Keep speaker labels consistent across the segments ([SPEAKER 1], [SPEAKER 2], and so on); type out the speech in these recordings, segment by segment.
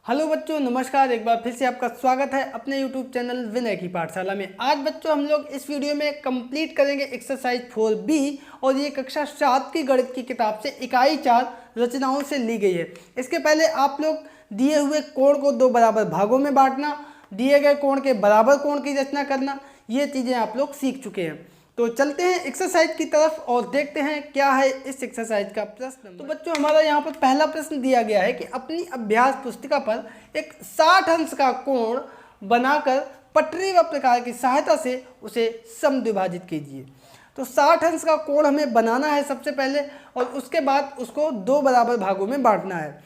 [SPEAKER 1] Hello बच्चों, नमस्कार। एक बार फिर से आपका स्वागत है अपने यूट्यूब चैनल विनय की पाठशाला में। आज बच्चों हम लोग इस वीडियो में कंप्लीट करेंगे एक्सरसाइज 4B और ये कक्षा 7 की गणित की किताब से इकाई 4 रचनाओं से ली गई है। इसके पहले आप लोग दिए हुए कोण को दो बराबर भागों में बांटना, दिए गए कोण के बराबर कोण की रचना करना, ये चीज़ें आप लोग सीख चुके हैं। तो चलते हैं एक्सरसाइज की तरफ और देखते हैं क्या है इस एक्सरसाइज का प्रश्न। तो बच्चों हमारा यहाँ पर पहला प्रश्न दिया गया है कि अपनी अभ्यास पुस्तिका पर एक 60 अंश का कोण बनाकर पटरी व प्रकार की सहायता से उसे समद्विभाजित कीजिए। तो 60 अंश का कोण हमें बनाना है सबसे पहले और उसके बाद उसको दो बराबर भागों में बांटना है।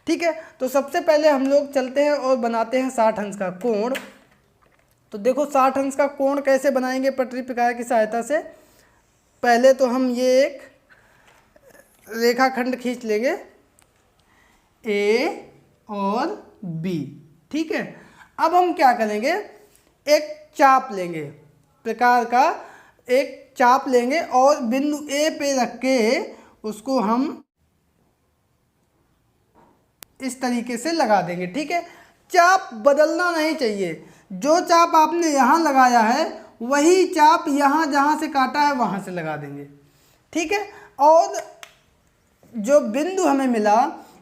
[SPEAKER 1] ठीक है, तो सबसे पहले हम लोग चलते हैं और बनाते हैं 60 अंश का कोण। तो देखो 60 अंश का कोण कैसे बनाएंगे पटरी प्रकार की सहायता से। पहले तो हम ये एक रेखाखंड खींच लेंगे ए और बी। ठीक है, अब हम क्या करेंगे, एक चाप लेंगे, प्रकार का एक चाप लेंगे और बिंदु ए पे रख के उसको हम इस तरीके से लगा देंगे। ठीक है, चाप बदलना नहीं चाहिए। जो चाप आपने यहाँ लगाया है वही चाप यहाँ जहाँ से काटा है वहाँ से लगा देंगे। ठीक है, और जो बिंदु हमें मिला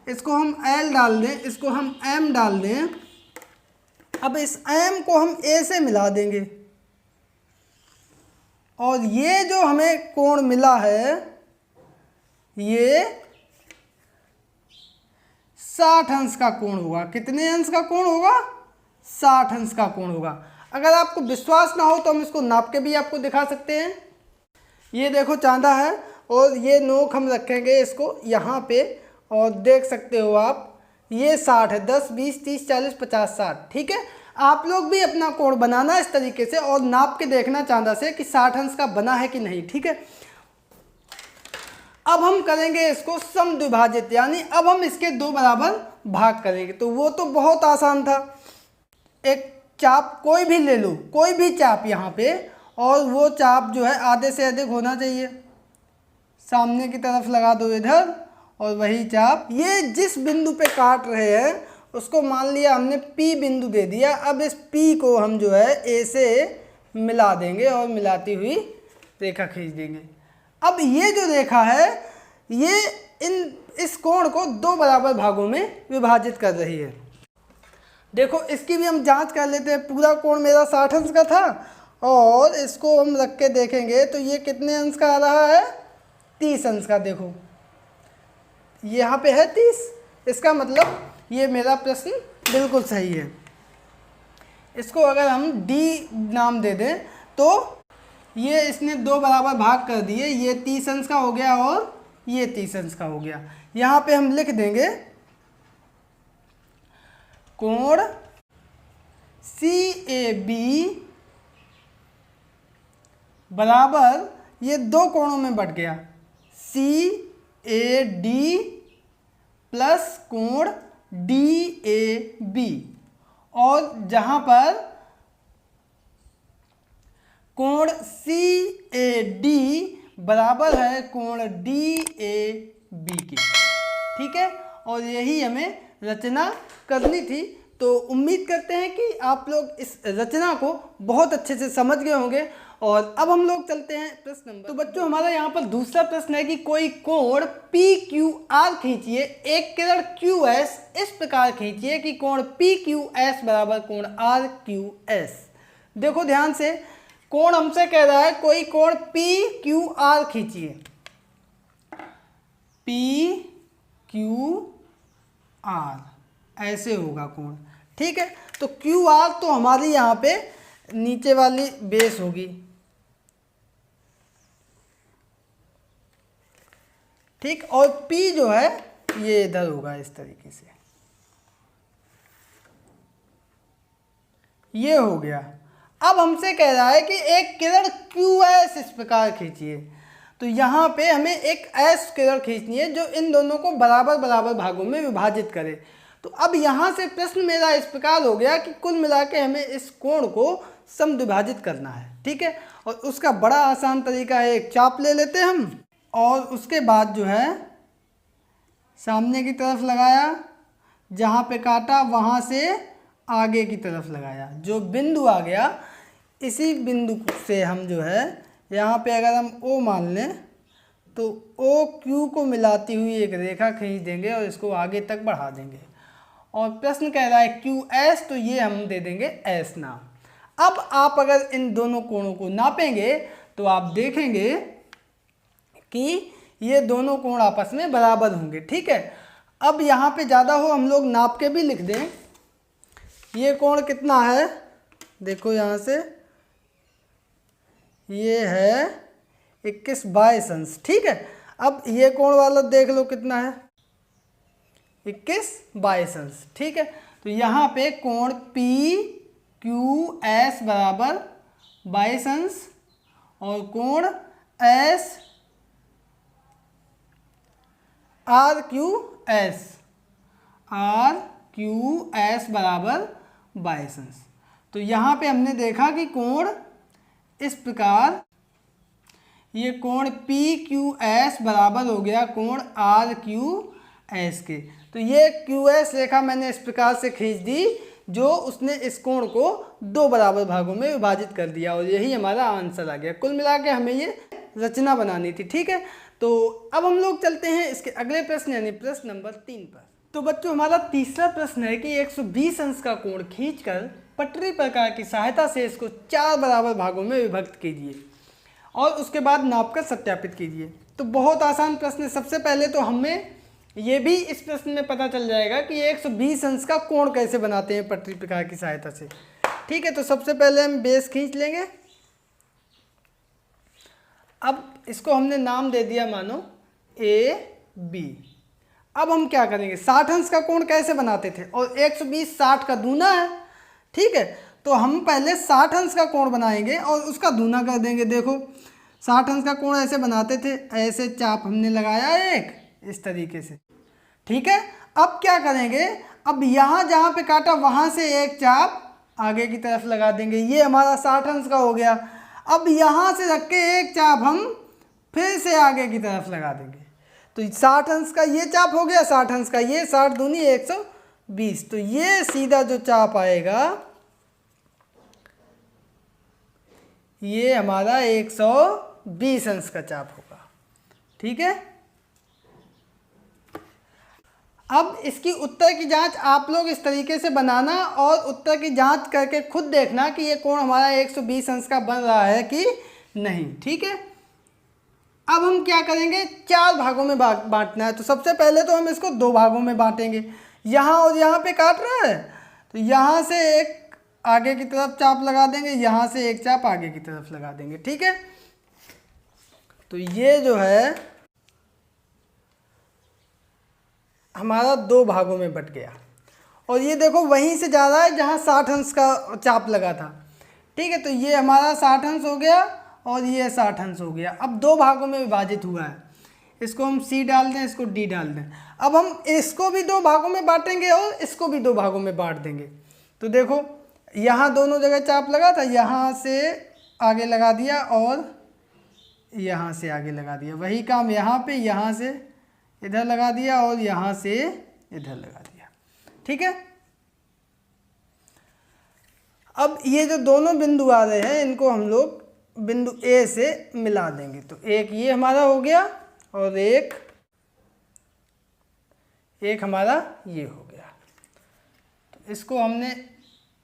[SPEAKER 1] इसको हम L डाल दें, इसको हम M डाल दें। अब इस M को हम A से मिला देंगे और ये जो हमें कोण मिला है ये 60 अंश का कोण होगा। कितने अंश का कोण होगा? 60 अंश का कोण होगा। अगर आपको विश्वास ना हो तो हम इसको नाप के भी आपको दिखा सकते हैं। ये देखो चांदा है और ये नोक हम रखेंगे इसको यहाँ पे और देख सकते हो आप ये 60 है। 10, 20, 30, 40, 50, 60। ठीक है, आप लोग भी अपना कोण बनाना इस तरीके से और नाप के देखना चांदा से कि 60 अंश का बना है कि नहीं। ठीक है, अब हम करेंगे इसको समद्विभाजित, यानी अब हम इसके दो बराबर भाग करेंगे। तो वो तो बहुत आसान था, एक चाप कोई भी ले लो, कोई भी चाप यहाँ पे, और वो चाप जो है आधे से अधिक होना चाहिए। सामने की तरफ लगा दो इधर और वही चाप ये जिस बिंदु पे काट रहे हैं उसको मान लिया हमने P बिंदु दे दिया। अब इस P को हम जो है A से मिला देंगे और मिलाती हुई रेखा खींच देंगे। अब ये जो रेखा है ये इस कोण को दो बराबर भागों में विभाजित कर रही है। देखो इसकी भी हम जांच कर लेते हैं। पूरा कोण मेरा 60 अंश का था और इसको हम रख के देखेंगे तो ये कितने अंश का आ रहा है? 30 अंश का। देखो यहाँ पे है 30, इसका मतलब ये मेरा प्रश्न बिल्कुल सही है। इसको अगर हम D नाम दे दें तो ये इसने दो बराबर भाग कर दिए, ये 30 अंश का हो गया और ये 30 अंश का हो गया। यहाँ पे हम लिख देंगे कोण CAB बराबर, ये दो कोणों में बट गया, CAD प्लस कोण DAB, और जहाँ पर कोण CAD बराबर है कोण DAB के। ठीक है, और यही हमें रचना करनी थी। तो उम्मीद करते हैं कि आप लोग इस रचना को बहुत अच्छे से समझ गए होंगे। और अब हम लोग चलते हैं प्रश्न नंबर। तो बच्चों हमारा यहाँ पर दूसरा प्रश्न है कि कोई कोण PQR खींचिए, एक किरण QS इस प्रकार खींचिए कि कोण PQS बराबर कोण RQS। देखो ध्यान से, कोण हमसे कह रहा है कोई कोण PQR खींचिए, PQR ऐसे होगा कोण। ठीक है, तो QR तो हमारी यहाँ पे नीचे वाली बेस होगी। ठीक, और P जो है ये इधर होगा इस तरीके से। ये हो गया। अब हमसे कह रहा है कि एक किरण QS इस प्रकार खींचिए। तो यहाँ पे हमें एक S किरण खींचनी है जो इन दोनों को बराबर बराबर भागों में विभाजित करे। तो अब यहाँ से प्रश्न मेरा इस प्रकार हो गया कि कुल मिला के हमें इस कोण को समद्विभाजित करना है। ठीक है, और उसका बड़ा आसान तरीका है, एक चाप ले लेते हैं हम और उसके बाद जो है सामने की तरफ लगाया, जहाँ पे काटा वहाँ से आगे की तरफ लगाया, जो बिंदु आ गया इसी बिंदु से हम जो है यहाँ पे अगर हम O मान लें तो ओ क्यू को मिलाती हुई एक रेखा खींच देंगे और इसको आगे तक बढ़ा देंगे। और प्रश्न कह रहा है क्यू एस, तो ये हम दे देंगे एस नाम। अब आप अगर इन दोनों कोणों को नापेंगे तो आप देखेंगे कि ये दोनों कोण आपस में बराबर होंगे। ठीक है, अब यहाँ पे ज़्यादा हो हम लोग नाप के भी लिख दें। ये कोण कितना है, देखो यहाँ से ये है 21 अंश। ठीक है, अब ये कोण वाला देख लो कितना है 21 अंश। ठीक है, तो यहाँ पे कोण पी क्यू एस बराबर 22 अंश और कोण एस आर क्यू एस बराबर 22 अंश। तो यहाँ पे हमने देखा कि कोण इस प्रकार, ये कोण पी क्यू एस बराबर हो गया कोण आर क्यू एस के। तो ये क्यू एस रेखा मैंने इस प्रकार से खींच दी जो उसने इस कोण को दो बराबर भागों में विभाजित कर दिया और यही हमारा आंसर आ गया। कुल मिला के हमें ये रचना बनानी थी। ठीक है, तो अब हम लोग चलते हैं इसके अगले प्रश्न यानी प्रश्न नंबर 3 पर। तो बच्चों हमारा तीसरा प्रश्न है कि 120 अंश का कोण खींचकर पटरी प्रकार की सहायता से इसको 4 बराबर भागों में विभक्त कीजिए और उसके बाद नापकर सत्यापित कीजिए। तो बहुत आसान प्रश्न है। सबसे पहले तो हमें ये भी इस प्रश्न में पता चल जाएगा कि 120 अंश का कोण कैसे बनाते हैं पटरी प्रकार की सहायता से। ठीक है, तो सबसे पहले हम बेस खींच लेंगे। अब इसको हमने नाम दे दिया मानो ए बी। अब हम क्या करेंगे, 60 अंश का कोण कैसे बनाते थे और 120 60 का दूना है। ठीक है, तो हम पहले 60 अंश का कोण बनाएंगे और उसका दूना कर देंगे। देखो 60 अंश का कोण ऐसे बनाते थे, ऐसे चाप हमने लगाया एक इस तरीके से। ठीक है, अब क्या करेंगे, अब यहाँ जहाँ पे काटा वहाँ से एक चाप आगे की तरफ लगा देंगे। ये हमारा 60 अंश का हो गया। अब यहाँ से रख के एक चाप हम फिर से आगे की तरफ लगा देंगे। तो 60 अंश का ये चाप हो गया, 60 अंश का ये, 60 दूनी 120। तो ये सीधा जो चाप आएगा ये हमारा 120 अंश का चाप होगा। ठीक है, अब इसकी उत्तर की जांच आप लोग इस तरीके से बनाना और उत्तर की जांच करके खुद देखना कि ये कोण हमारा 120 अंश का बन रहा है कि नहीं। ठीक है, अब हम क्या करेंगे, 4 भागों में बांटना है। तो सबसे पहले तो हम इसको 2 भागों में बांटेंगे। यहाँ और यहाँ पे काट रहा है तो यहाँ से एक आगे की तरफ चाप लगा देंगे, यहाँ से एक चाप आगे की तरफ लगा देंगे। ठीक है, तो ये जो है हमारा 2 भागों में बट गया और ये देखो वहीं से जा रहा है जहाँ 60 अंश का चाप लगा था। ठीक है, तो ये हमारा 60 अंश हो गया और ये 60 अंश हो गया। अब 2 भागों में विभाजित हुआ है, इसको हम सी डाल दें, इसको डी डाल दें। अब हम इसको भी 2 भागों में बांटेंगे और इसको भी 2 भागों में बांट देंगे। तो देखो यहाँ दोनों जगह चाप लगा था, यहाँ से आगे लगा दिया और यहाँ से आगे लगा दिया। वही काम यहाँ पे, यहाँ से इधर लगा दिया और यहाँ से इधर लगा दिया। ठीक है, अब ये जो दोनों बिंदु आ रहे हैं इनको हम लोग बिंदु ए से मिला देंगे। तो एक ये हमारा हो गया और एक हमारा ये हो गया। तो इसको हमने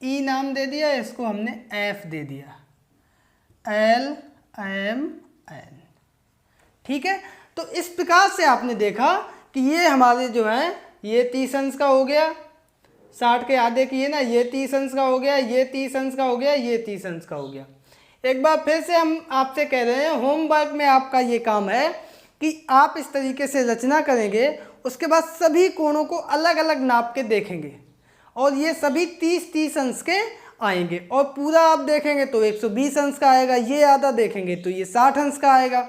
[SPEAKER 1] ई नाम दे दिया, इसको हमने एफ दे दिया, एल एम एन। ठीक है, तो इस प्रकार से आपने देखा कि ये हमारे जो है ये 30 अंश का हो गया, 60 के आधे किए ना, ये 30 अंश का हो गया, ये 30 अंश का हो गया, ये 30 अंश का हो गया। एक बार फिर से हम आपसे कह रहे हैं, होमवर्क में आपका ये काम है कि आप इस तरीके से रचना करेंगे, उसके बाद सभी कोणों को अलग अलग नाप के देखेंगे और ये सभी 30-30 अंश के आएंगे और पूरा आप देखेंगे तो 120 अंश का आएगा, ये आधा देखेंगे तो ये 60 अंश का आएगा।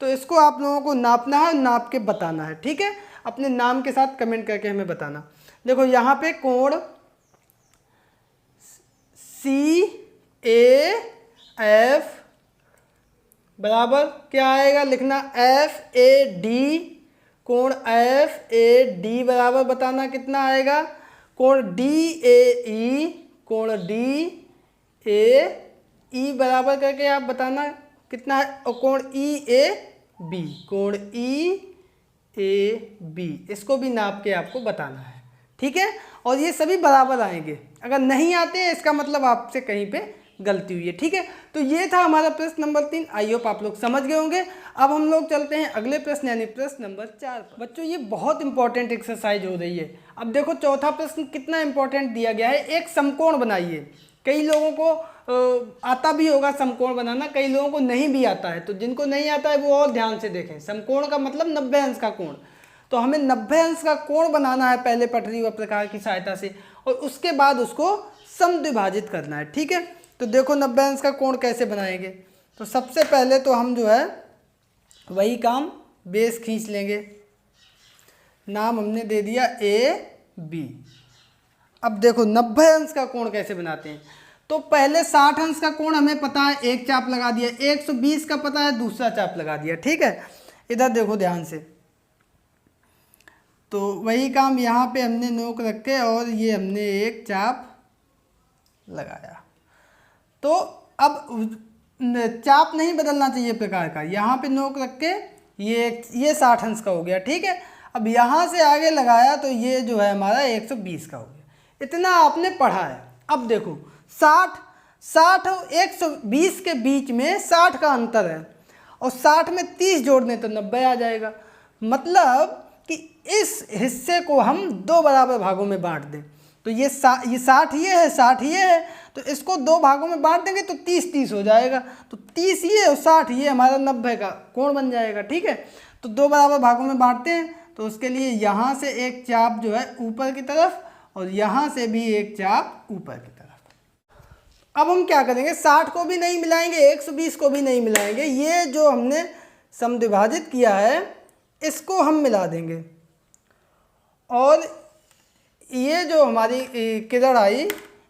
[SPEAKER 1] तो इसको आप लोगों को नापना है, नाप के बताना है। ठीक है, अपने नाम के साथ कमेंट करके हमें बताना। देखो यहाँ पे कोण सी ए एफ बराबर क्या आएगा, लिखना FAD, कोण FAD बराबर बताना कितना आएगा कोण DAE, कोण DAE बराबर करके आप बताना कितना है, और कोण EAB, कोण EAB इसको भी नाप के आपको बताना है, ठीक है। और ये सभी बराबर आएंगे, अगर नहीं आते हैं इसका मतलब आपसे कहीं पे गलती हुई है, ठीक है। तो ये था हमारा प्रश्न नंबर 3, आई होप आप लोग समझ गए होंगे। अब हम लोग चलते हैं अगले प्रश्न यानी प्रश्न नंबर 4 पर। बच्चों ये बहुत इंपॉर्टेंट एक्सरसाइज हो रही है। अब देखो चौथा प्रश्न कितना इंपॉर्टेंट दिया गया है, एक समकोण बनाइए। कई लोगों को आता भी होगा समकोण बनाना, कई लोगों को नहीं भी आता है, तो जिनको नहीं आता है वो और ध्यान से देखें। समकोण का मतलब 90 अंश का कोण, तो हमें 90 अंश का कोण बनाना है पहले पटरी व प्रकार की सहायता से, और उसके बाद उसको समद्विभाजित करना है, ठीक है। तो देखो 90 अंश का कोण कैसे बनाएंगे। तो सबसे पहले तो हम जो है वही काम बेस खींच लेंगे, नाम हमने दे दिया AB। अब देखो 90 अंश का कोण कैसे बनाते हैं। तो पहले 60 अंश का कोण हमें पता है, एक चाप लगा दिया, 120 का पता है, दूसरा चाप लगा दिया, ठीक है। इधर देखो ध्यान से, तो वही काम यहाँ पे हमने नोक रखे और ये हमने एक चाप लगाया। तो अब चाप नहीं बदलना चाहिए प्रकार का, यहाँ पे नोक रख के ये 60 अंश का हो गया, ठीक है। अब यहाँ से आगे लगाया तो ये जो है हमारा 120 का हो गया। इतना आपने पढ़ा है। अब देखो 60 और 120 के बीच में 60 का अंतर है, और 60 में 30 जोड़ने तो 90 आ जाएगा। मतलब कि इस हिस्से को हम 2 बराबर भागों में बांट दें। तो ये 60 ये है, 60 ये है, तो इसको 2 भागों में बांट देंगे तो 30-30 हो जाएगा। तो 30 ये और 60 ये हमारा 90 का कोण बन जाएगा, ठीक है। तो 2 बराबर भागों में बांटते हैं, तो उसके लिए यहाँ से एक चाप जो है ऊपर की तरफ और यहाँ से भी एक चाप ऊपर की तरफ। अब हम क्या करेंगे, 60 को भी नहीं मिलाएंगे, 120 को भी नहीं मिलाएंगे, ये जो हमने समद्विभाजित किया है इसको हम मिला देंगे, और ये जो हमारी किरण आई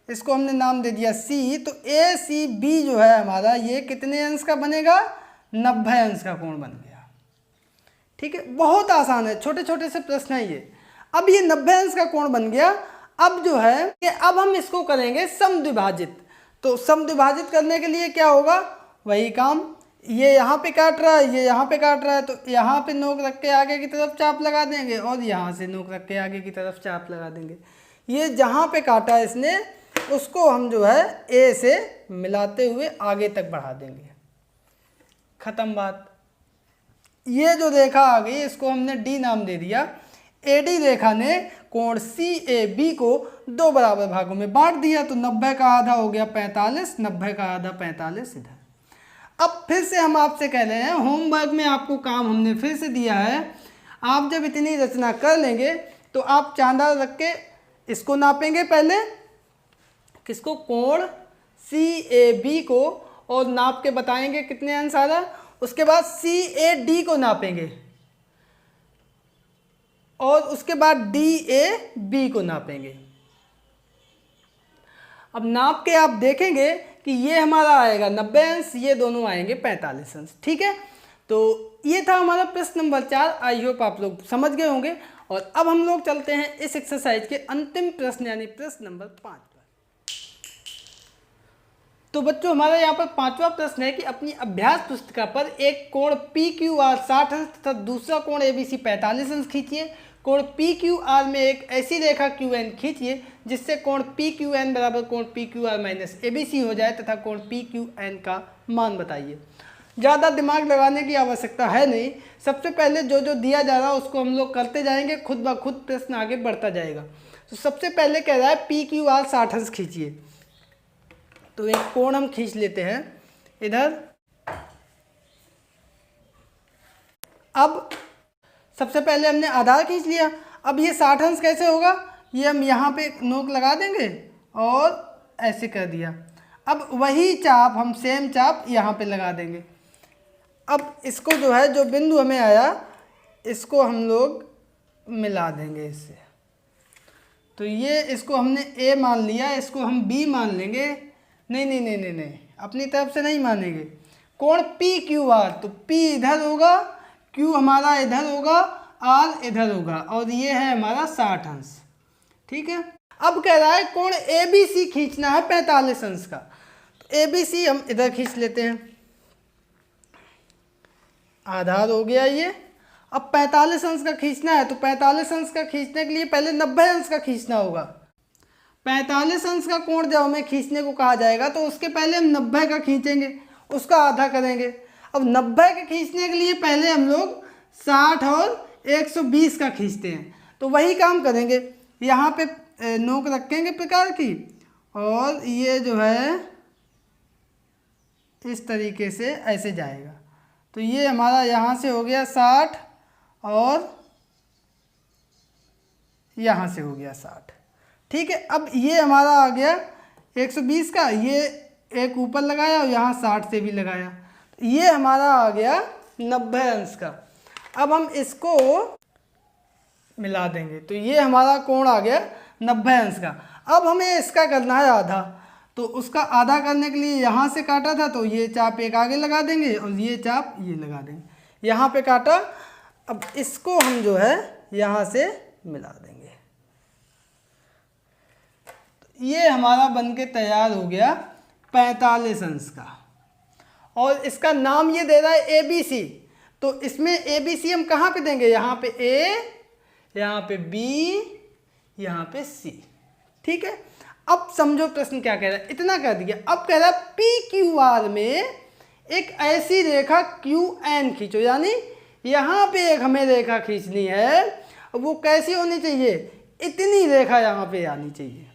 [SPEAKER 1] इसको हमने नाम दे दिया C। तो ACB जो है हमारा ये कितने अंश का बनेगा, 90 अंश का कोण बन गया, ठीक है। बहुत आसान है, छोटे छोटे से प्रश्न है ये। अब ये 90 अंश का कोण बन गया। अब जो है कि अब हम इसको करेंगे समद्विभाजित। तो समद्विभाजित करने के लिए क्या होगा, वही काम, ये यहाँ पे काट रहा है, ये यहाँ पे काट रहा है, तो यहाँ पे नोक रख के आगे की तरफ चाप लगा देंगे और यहाँ से नोक रख के आगे की तरफ चाप लगा देंगे। ये जहाँ पे काटा है इसने उसको हम जो है A से मिलाते हुए आगे तक बढ़ा देंगे, खत्म बात। ये जो रेखा आ गई इसको हमने D नाम दे दिया। AD रेखा ने कोण CAB को 2 बराबर भागों में बांट दिया, तो 90 का आधा हो गया 45, 90 का आधा 45 इधर। अब फिर से हम आपसे कह रहे हैं, होमवर्क में आपको काम हमने फिर से दिया है, आप जब इतनी रचना कर लेंगे तो आप चांदा रख के इसको नापेंगे पहले, किसको, कोण CAB को, और नाप के बताएंगे कितने अंश आ रहा। उसके बाद CAD को नापेंगे और उसके बाद DAB को नापेंगे। अब नाप के आप देखेंगे कि ये हमारा आएगा 90 अंश, ये दोनों आएंगे 45 अंश, ठीक है। तो ये था हमारा प्रश्न नंबर 4। आई होप आप लोग समझ गए होंगे। और अब हम लोग चलते हैं इस एक्सरसाइज के अंतिम प्रश्न यानी प्रश्न नंबर 5 पर। तो बच्चों हमारा यहाँ पर 5वां प्रश्न है कि अपनी अभ्यास पुस्तिका पर एक कोण PQR 60 अंश तथा दूसरा कोण ABC 45 अंश खींचिए। कोण PQR में एक ऐसी रेखा QN खींचिए जिससे कोण PQN बराबर कोण PQR माइनस ABC हो जाए तथा कोण PQN का मान बताइए। ज़्यादा दिमाग लगाने की आवश्यकता है नहीं, सबसे पहले जो जो दिया जा रहा है उसको हम लोग करते जाएंगे, खुद ब खुद प्रश्न आगे बढ़ता जाएगा। तो सबसे पहले कह रहा है PQR 60 अंश खींचिए, तो एक कोण हम खींच लेते हैं इधर। अब सबसे पहले हमने आधार खींच लिया। अब ये 60 अंश कैसे होगा, ये हम यहाँ पे नोक लगा देंगे और ऐसे कर दिया। अब वही चाप हम सेम चाप यहाँ पे लगा देंगे। अब इसको जो है जो बिंदु हमें आया इसको हम लोग मिला देंगे इससे। तो ये इसको हमने A मान लिया, इसको हम B मान लेंगे। नहीं नहीं नहीं नहीं नहीं, अपनी तरफ से नहीं मानेंगे। कोण PQR, तो P इधर होगा, Q हमारा इधर होगा, R इधर होगा, और ये है हमारा 60 अंश, ठीक है। अब कह रहा है कोण ABC खींचना है 45 अंश का। तो ABC हम इधर खींच लेते हैं, आधार हो गया ये। अब 45 अंश का खींचना है, तो 45 अंश का खींचने के लिए पहले 90 अंश का खींचना होगा। 45 अंश का कोण जब हमें खींचने को कहा जाएगा तो उसके पहले हम 90 का खींचेंगे, उसका आधा करेंगे। अब 90 के खींचने के लिए पहले हम लोग 60 और 120 का खींचते हैं। तो वही काम करेंगे, यहाँ पे नोक रखेंगे प्रकार की, और ये जो है इस तरीके से ऐसे जाएगा। तो ये हमारा यहाँ से हो गया 60 और यहाँ से हो गया 60। ठीक है, अब ये हमारा आ गया 120 का, ये एक ऊपर लगाया और यहाँ 60 से भी लगाया, तो ये हमारा आ गया 90 अंश का। अब हम इसको मिला देंगे, तो ये हमारा कोण आ गया 90 अंश का। अब हमें इसका करना है आधा, तो उसका आधा करने के लिए यहाँ से काटा था, तो ये चाप एक आगे लगा देंगे और ये चाप ये लगा देंगे। यहाँ पे काटा, अब इसको हम जो है यहाँ से मिला देंगे। ये हमारा बनके तैयार हो गया 45 अंश का, और इसका नाम ये दे रहा है ABC। तो इसमें ABC हम कहाँ पे देंगे, यहाँ पे A, यहाँ पे B, यहाँ पे C। ठीक है, अब समझो प्रश्न क्या कह रहा है, इतना कर दिया। अब कह रहा है PQR में एक ऐसी रेखा QN खींचो, यानी यहाँ पे एक हमें रेखा खींचनी है, वो कैसी होनी चाहिए, इतनी रेखा यहाँ पे आनी चाहिए।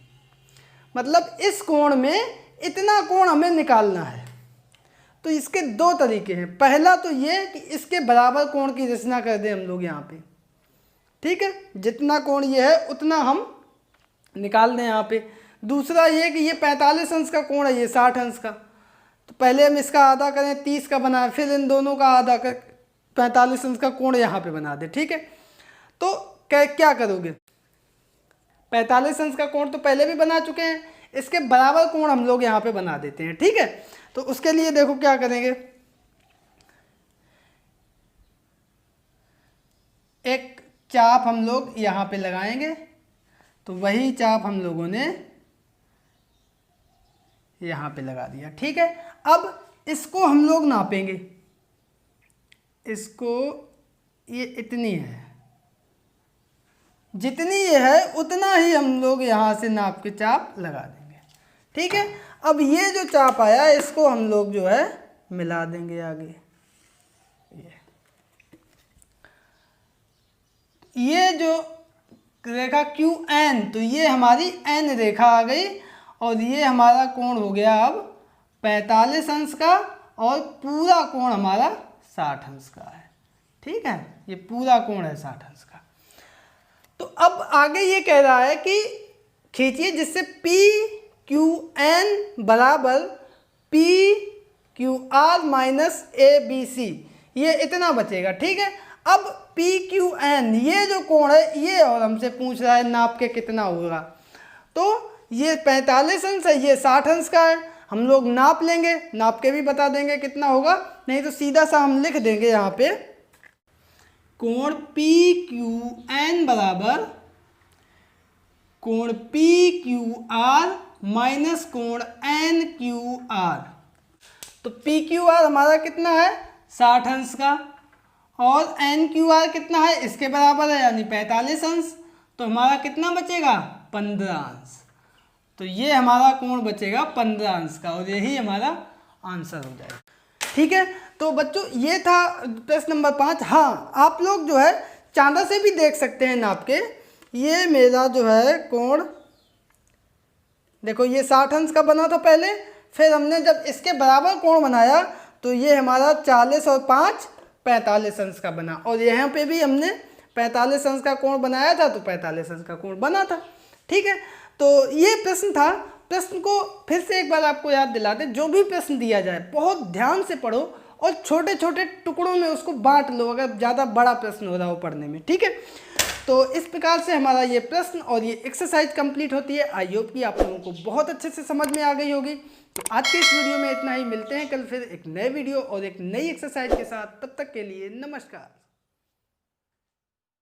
[SPEAKER 1] मतलब इस कोण में इतना कोण हमें निकालना है। तो इसके दो तरीके हैं। पहला तो ये कि इसके बराबर कोण की रचना कर दें हम लोग यहाँ पे, ठीक है, जितना कोण ये है उतना हम निकाल दें यहाँ पे। दूसरा ये कि ये 45 अंश का कोण है, ये 60 अंश का, तो पहले हम इसका आधा करें, 30 का बनाए, फिर इन दोनों का आधा कर 45 अंश का कोण यहाँ पे बना दे। ठीक है, तो क्या करोगे, 45 अंश का कोण तो पहले भी बना चुके हैं, इसके बराबर कोण हम लोग यहाँ पे बना देते हैं। ठीक है, तो उसके लिए देखो क्या करेंगे, एक चाप हम लोग यहाँ पे लगाएंगे, तो वही चाप हम लोगों ने यहाँ पे लगा दिया। ठीक है, अब इसको हम लोग नापेंगे, इसको ये इतनी है, जितनी ये है उतना ही हम लोग यहाँ से नाप के चाप लगा देंगे। ठीक है, अब ये जो चाप आया इसको हम लोग जो है मिला देंगे आगे। ये जो रेखा QN, तो ये हमारी N रेखा आ गई, और ये हमारा कोण हो गया अब 45 अंश का, और पूरा कोण हमारा 60 अंश का है। ठीक है, ये पूरा कोण है 60 अंश का। तो अब आगे ये कह रहा है कि खींचिए जिससे PQN बराबर PQR माइनस ABC, ये इतना बचेगा। ठीक है, अब PQN ये जो कोण है ये और हमसे पूछ रहा है नाप के कितना होगा, तो ये 45 अंश है, ये 60 अंश का है, हम लोग नाप लेंगे, नाप के भी बता देंगे कितना होगा, नहीं तो सीधा सा हम लिख देंगे यहाँ पे कोण PQN बराबर कोण PQR माइनस कोण NQR। तो PQR हमारा कितना है 60 अंश का, और NQR कितना है इसके बराबर है यानी 45 अंश, तो हमारा कितना बचेगा 15 अंश। तो ये हमारा कोण बचेगा 15 अंश का, और यही हमारा आंसर हो जाएगा। ठीक है, तो बच्चों ये था प्रश्न नंबर 5। हाँ, आप लोग जो है चांदा से भी देख सकते हैं नाप के। ये मेरा जो है कोण देखो, ये 60 अंश का बना था पहले, फिर हमने जब इसके बराबर कोण बनाया तो ये हमारा 40 और 5 45 अंश का बना, और यहाँ पे भी हमने 45 अंश का कोण बनाया था, तो 45 अंश का कोण बना था। ठीक है, तो ये प्रश्न था। प्रश्न को फिर से एक बार आपको याद दिला दें, जो भी प्रश्न दिया जाए बहुत ध्यान से पढ़ो और छोटे छोटे टुकड़ों में उसको बांट लो अगर ज़्यादा बड़ा प्रश्न हो रहा हो पढ़ने में। ठीक है, तो इस प्रकार से हमारा ये प्रश्न और ये एक्सरसाइज कंप्लीट होती है। आई होप कि आप लोगों को बहुत अच्छे से समझ में आ गई होगी। तो आज के इस वीडियो में इतना ही, मिलते हैं कल फिर एक नए वीडियो और एक नई एक्सरसाइज के साथ। तब तक के लिए नमस्कार।